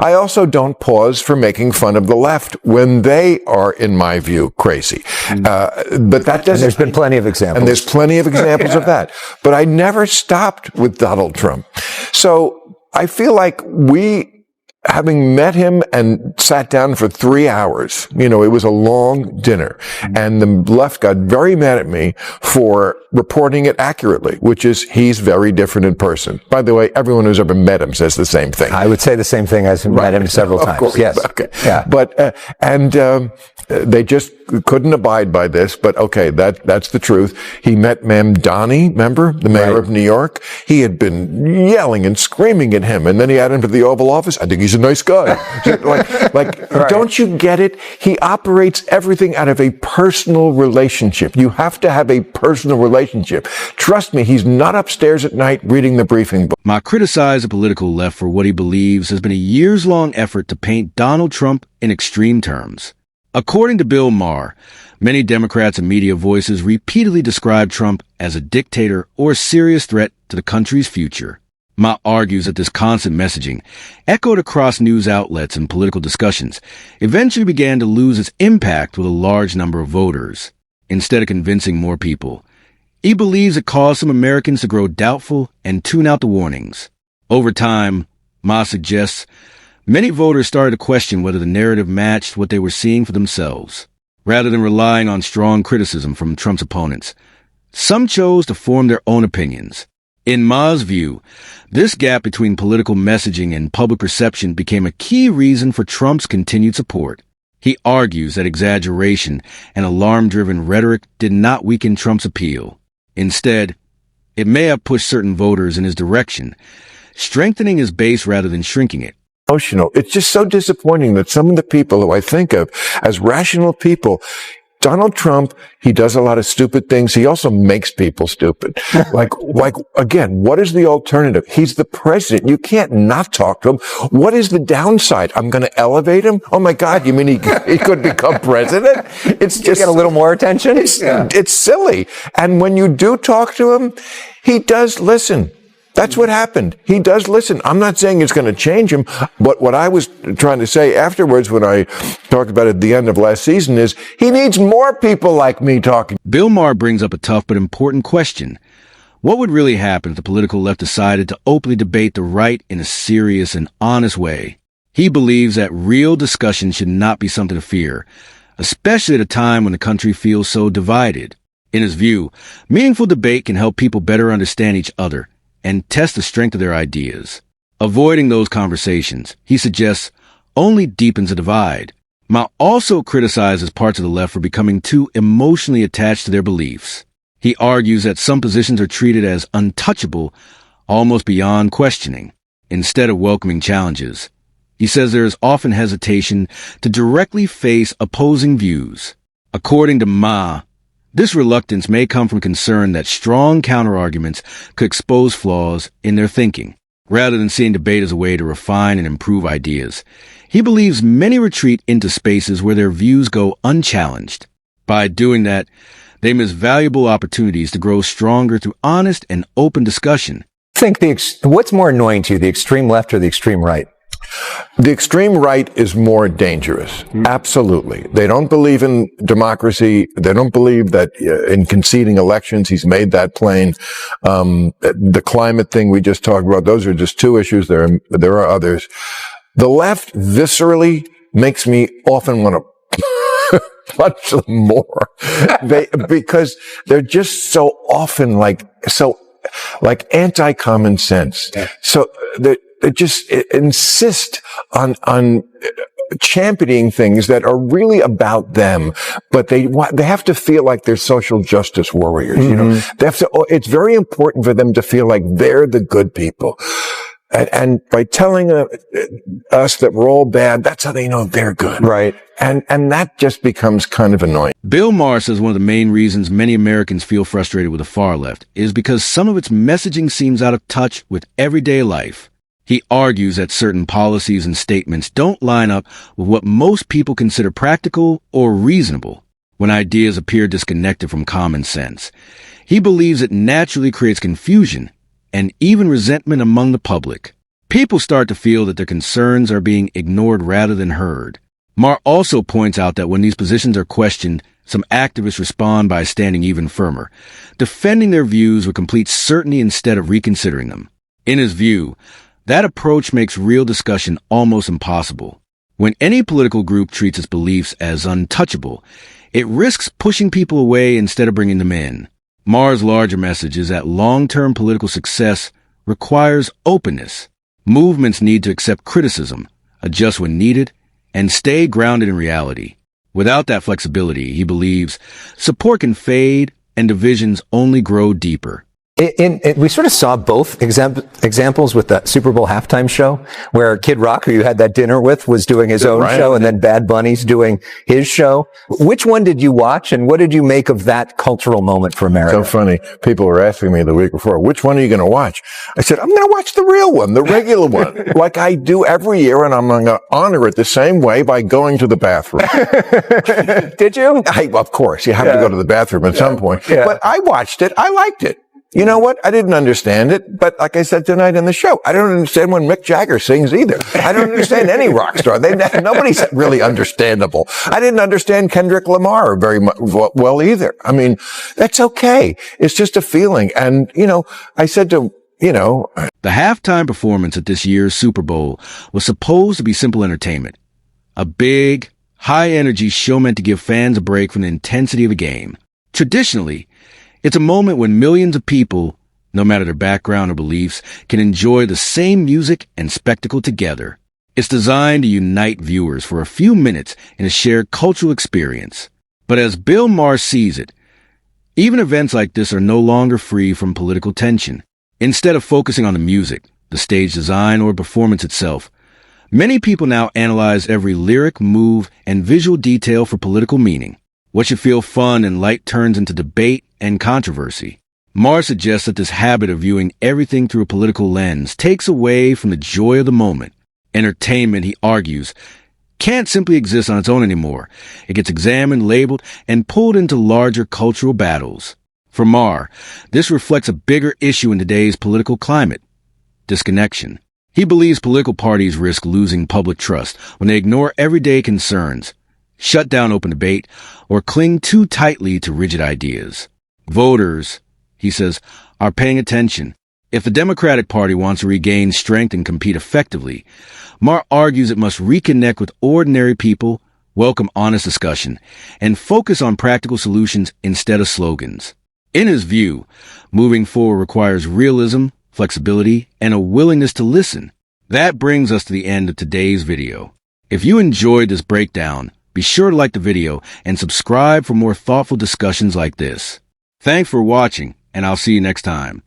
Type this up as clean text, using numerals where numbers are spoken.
I also don't pause for making fun of the left when they are, in my view, crazy. But that doesn't... And there's been plenty of examples. And there's plenty of examples of that. But I never stopped with Donald Trump. So I feel like having met him and sat down for 3 hours, it was a long dinner, and the left got very mad at me for reporting it accurately, which is he's very different in person. By the way, everyone who's ever met him says the same thing. I would say the same thing. I've met him several times. Course. Yes. Okay. Yeah. But, they just couldn't abide by this, but okay, that's the truth. He met Ma'am Donnie, remember? The mayor of New York. He had been yelling and screaming at him, and then he had him to the Oval Office. I think he's a nice guy. Don't you get it? He operates everything out of a personal relationship. You have to have a personal relationship. Trust me, he's not upstairs at night reading the briefing book. My criticize the political left for what he believes has been a years-long effort to paint Donald Trump in extreme terms. According to Bill Maher, many Democrats and media voices repeatedly describe Trump as a dictator or a serious threat to the country's future. Maher argues that this constant messaging, echoed across news outlets and political discussions, eventually began to lose its impact with a large number of voters. Instead of convincing more people, he believes it caused some Americans to grow doubtful and tune out the warnings. Over time, Maher suggests, many voters started to question whether the narrative matched what they were seeing for themselves. Rather than relying on strong criticism from Trump's opponents, some chose to form their own opinions. In Maher's view, this gap between political messaging and public perception became a key reason for Trump's continued support. He argues that exaggeration and alarm-driven rhetoric did not weaken Trump's appeal. Instead, it may have pushed certain voters in his direction, strengthening his base rather than shrinking it. Emotional. It's just so disappointing that some of the people who I think of as rational people, Donald Trump, he does a lot of stupid things. He also makes people stupid. Again, what is the alternative? He's the president. You can't not talk to him. What is the downside? I'm going to elevate him? Oh my God, you mean he could become president? It's just get a little more attention. It's silly. And when you do talk to him, he does listen. That's what happened. He does listen. I'm not saying it's going to change him, but what I was trying to say afterwards when I talked about it at the end of last season is he needs more people like me talking. Bill Maher brings up a tough but important question. What would really happen if the political left decided to openly debate the right in a serious and honest way? He believes that real discussion should not be something to fear, especially at a time when the country feels so divided. In his view, meaningful debate can help people better understand each other and test the strength of their ideas. Avoiding those conversations, he suggests, only deepens the divide. Maher also criticizes parts of the left for becoming too emotionally attached to their beliefs. He argues that some positions are treated as untouchable, almost beyond questioning, instead of welcoming challenges. He says there is often hesitation to directly face opposing views. According to Maher, this reluctance may come from concern that strong counterarguments could expose flaws in their thinking. Rather than seeing debate as a way to refine and improve ideas, he believes many retreat into spaces where their views go unchallenged. By doing that, they miss valuable opportunities to grow stronger through honest and open discussion. What's more annoying to you, the extreme left or the extreme right? The extreme right is more dangerous. Absolutely. They don't believe in democracy. They don't believe that in conceding elections. He's made that plain. The climate thing we just talked about, those are just two issues. There are others. The left viscerally makes me often want to punch them more. Because they're just so often like anti-common sense. Yeah. So they just insist on championing things that are really about them, but they have to feel like they're social justice warriors. Mm-hmm. You know, they have to. It's very important for them to feel like they're the good people. And by telling us that we're all bad, that's how they know they're good. Right. And that just becomes kind of annoying. Bill Maher says one of the main reasons many Americans feel frustrated with the far left is because some of its messaging seems out of touch with everyday life. He argues that certain policies and statements don't line up with what most people consider practical or reasonable when ideas appear disconnected from common sense. He believes it naturally creates confusion and even resentment among the public. people start to feel that their concerns are being ignored rather than heard. Maher also points out that when these positions are questioned, some activists respond by standing even firmer, defending their views with complete certainty instead of reconsidering them. In his view, that approach makes real discussion almost impossible. When any political group treats its beliefs as untouchable, it risks pushing people away instead of bringing them in. Maher's larger message is that long-term political success requires openness. Movements need to accept criticism, adjust when needed, and stay grounded in reality. Without that flexibility, he believes, support can fade and divisions only grow deeper. We sort of saw both examples with the Super Bowl halftime show, where Kid Rock, who you had that dinner with, was doing his own show, and then Bad Bunny's doing his show. Which one did you watch, and what did you make of that cultural moment for America? So funny. People were asking me the week before, which one are you going to watch? I said, I'm going to watch the real one, the regular one, like I do every year, and I'm going to honor it the same way by going to the bathroom. Did you? Of course, you have to go to the bathroom at some point. Yeah. But I watched it. I liked it. You know what? I didn't understand it, but like I said tonight in the show, I don't understand when Mick Jagger sings either. I don't understand any rock star. Nobody's really understandable. I didn't understand Kendrick Lamar very well either. I mean, that's okay. It's just a feeling. And, I said to, The halftime performance at this year's Super Bowl was supposed to be simple entertainment. A big, high-energy show meant to give fans a break from the intensity of a game. Traditionally, it's a moment when millions of people, no matter their background or beliefs, can enjoy the same music and spectacle together. It's designed to unite viewers for a few minutes in a shared cultural experience. But as Bill Maher sees it, even events like this are no longer free from political tension. Instead of focusing on the music, the stage design, or performance itself, many people now analyze every lyric, move, and visual detail for political meaning. What should feel fun and light turns into debate and controversy. Maher suggests that this habit of viewing everything through a political lens takes away from the joy of the moment. Entertainment, he argues, can't simply exist on its own anymore. It gets examined, labeled, and pulled into larger cultural battles. For Maher, this reflects a bigger issue in today's political climate: disconnection. He believes political parties risk losing public trust when they ignore everyday concerns, shut down open debate, or cling too tightly to rigid ideas. Voters, he says, are paying attention. If the Democratic Party wants to regain strength and compete effectively, Maher argues it must reconnect with ordinary people, welcome honest discussion, and focus on practical solutions instead of slogans. In his view, moving forward requires realism, flexibility, and a willingness to listen. That brings us to the end of today's video. If you enjoyed this breakdown, be sure to like the video and subscribe for more thoughtful discussions like this. Thanks for watching, and I'll see you next time.